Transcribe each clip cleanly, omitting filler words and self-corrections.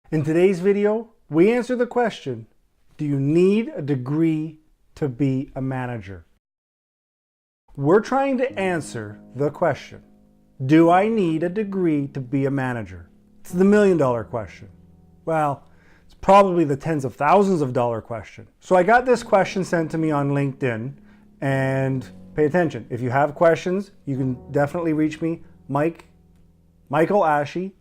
In today's video, we answer the question, do you need a degree to be a manager? We're trying to answer the question, do I need a degree to be a manager? It's the million-dollar question. Well, it's probably the tens of thousands of dollar question. So I got this question sent to me on LinkedIn, and pay attention. If you have questions, you can definitely reach me, Michael Ashe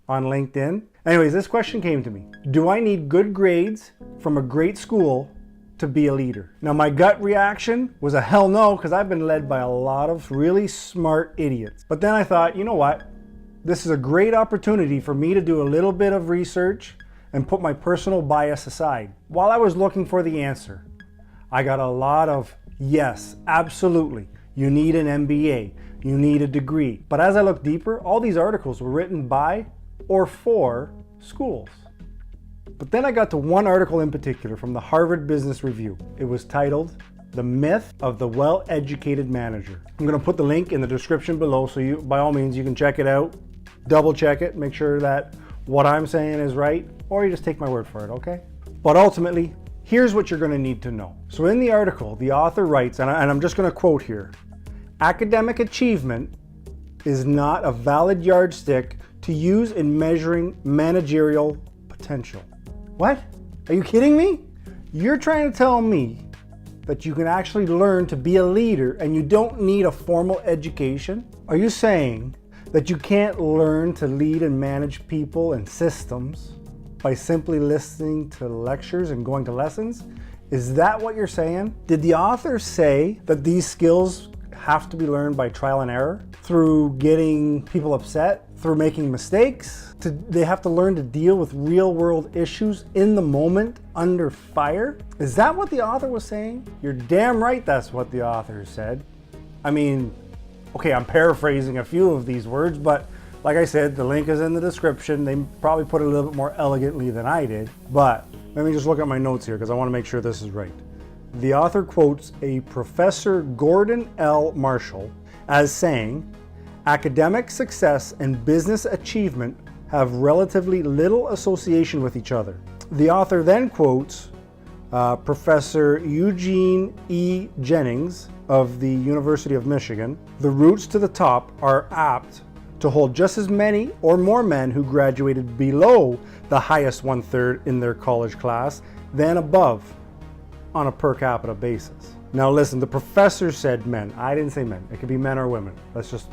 on LinkedIn. Anyways, this question came to me. Do I need good grades from a great school to be a leader? Now, my gut reaction was a hell no, because I've been led by a lot of really smart idiots. But then I thought, you know what? This is a great opportunity for me to do a little bit of research and put my personal bias aside. While I was looking for the answer, I got a lot of yes, absolutely. You need an MBA. You need a degree. But as I looked deeper, all these articles were written by or for schools. But then I got to one article in particular from the Harvard Business Review. It was titled, The Myth of the Well-Educated Manager. I'm gonna put the link in the description below, so you, by all means, you can check it out, double check it, make sure that what I'm saying is right, or you just take my word for it, okay? But ultimately, here's what you're gonna need to know. So in the article, the author writes, and I'm just gonna quote here, academic achievement is not a valid yardstick to use in measuring managerial potential. What? Are you kidding me? You're trying to tell me that you can actually learn to be a leader and you don't need a formal education? Are you saying that you can't learn to lead and manage people and systems by simply listening to lectures and going to lessons? Is that what you're saying? Did the author say that these skills have to be learned by trial and error, through getting people upset, through making mistakes? They have to learn to deal with real world issues in the moment under fire? Is that what the author was saying? You're damn right that's what the author said. I mean, okay, I'm paraphrasing a few of these words, but like I said, the link is in the description. They probably put it a little bit more elegantly than I did, but let me just look at my notes here because I want to make sure this is right. The author quotes a Professor Gordon L. Marshall as saying, academic success and business achievement have relatively little association with each other. The author then quotes Professor Eugene E. Jennings of the University of Michigan. The routes to the top are apt to hold just as many or more men who graduated below the highest 1/3 in their college class than above on a per capita basis. Now listen, the professor said men. I didn't say men. It could be men or women. Let's just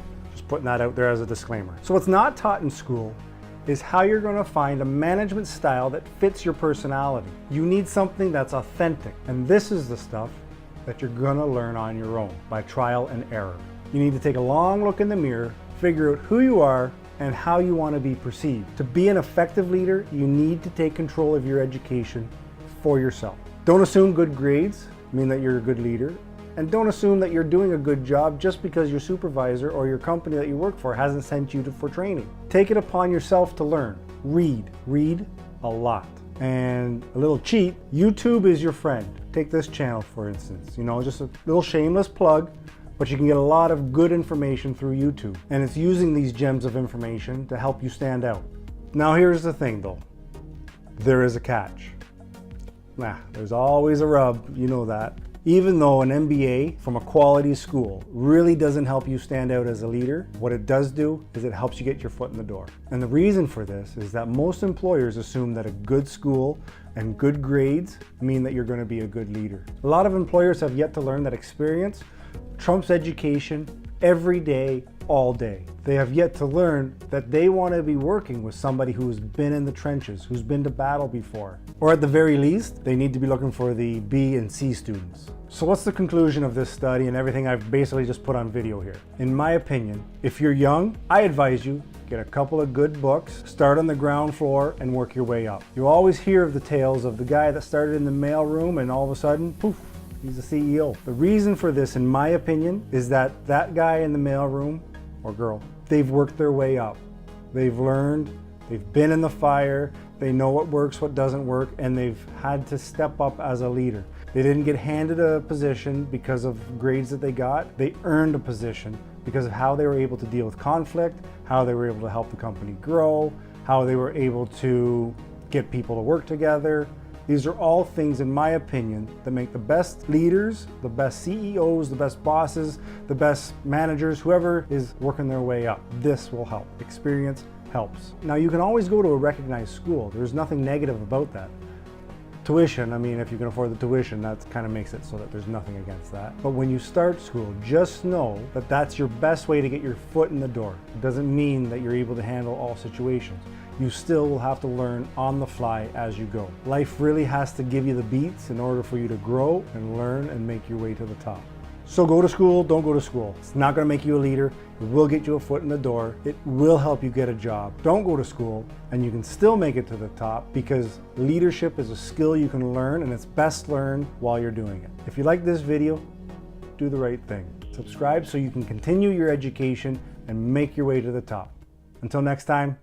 putting that out there as a disclaimer. So what's not taught in school is how you're going to find a management style that fits your personality. You need something that's authentic, and this is the stuff that you're going to learn on your own by trial and error. You need to take a long look in the mirror, figure out who you are and how you want to be perceived. To be an effective leader, you need to take control of your education for yourself. Don't assume good grades mean that you're a good leader, and don't assume that you're doing a good job just because your supervisor or your company that you work for hasn't sent you for training. Take it upon yourself to learn. Read a lot. And a little cheat, YouTube is your friend. Take this channel for instance, you know, just a little shameless plug, but you can get a lot of good information through YouTube. And it's using these gems of information to help you stand out. Now here's the thing though, there is a catch. There's always a rub, you know that. Even though an MBA from a quality school really doesn't help you stand out as a leader, what it does do is it helps you get your foot in the door. And the reason for this is that most employers assume that a good school and good grades mean that you're going to be a good leader. A lot of employers have yet to learn that experience trumps education every day, all day. They have yet to learn that they want to be working with somebody who's been in the trenches, who's been to battle before. Or at the very least, they need to be looking for the B and C students. So what's the conclusion of this study and everything I've basically just put on video here? In my opinion, if you're young, I advise you get a couple of good books, start on the ground floor and work your way up. You always hear of the tales of the guy that started in the mailroom and all of a sudden, poof, he's a CEO. The reason for this, in my opinion, is that guy in the mailroom or girl, they've worked their way up. They've learned, they've been in the fire, they know what works, what doesn't work, and they've had to step up as a leader. They didn't get handed a position because of grades that they got. They earned a position because of how they were able to deal with conflict, how they were able to help the company grow, how they were able to get people to work together. These are all things, in my opinion, that make the best leaders, the best CEOs, the best bosses, the best managers, whoever is working their way up. This will help. Experience helps. Now, you can always go to a recognized school. There's nothing negative about that. Tuition, I mean, if you can afford the tuition, that kind of makes it so that there's nothing against that. But when you start school, just know that that's your best way to get your foot in the door. It doesn't mean that you're able to handle all situations. You still will have to learn on the fly as you go. Life really has to give you the beats in order for you to grow and learn and make your way to the top. So go to school, don't go to school. It's not going to make you a leader. It will get you a foot in the door. It will help you get a job. Don't go to school and you can still make it to the top, because leadership is a skill you can learn, and it's best learned while you're doing it. If you like this video, do the right thing. Subscribe so you can continue your education and make your way to the top. Until next time,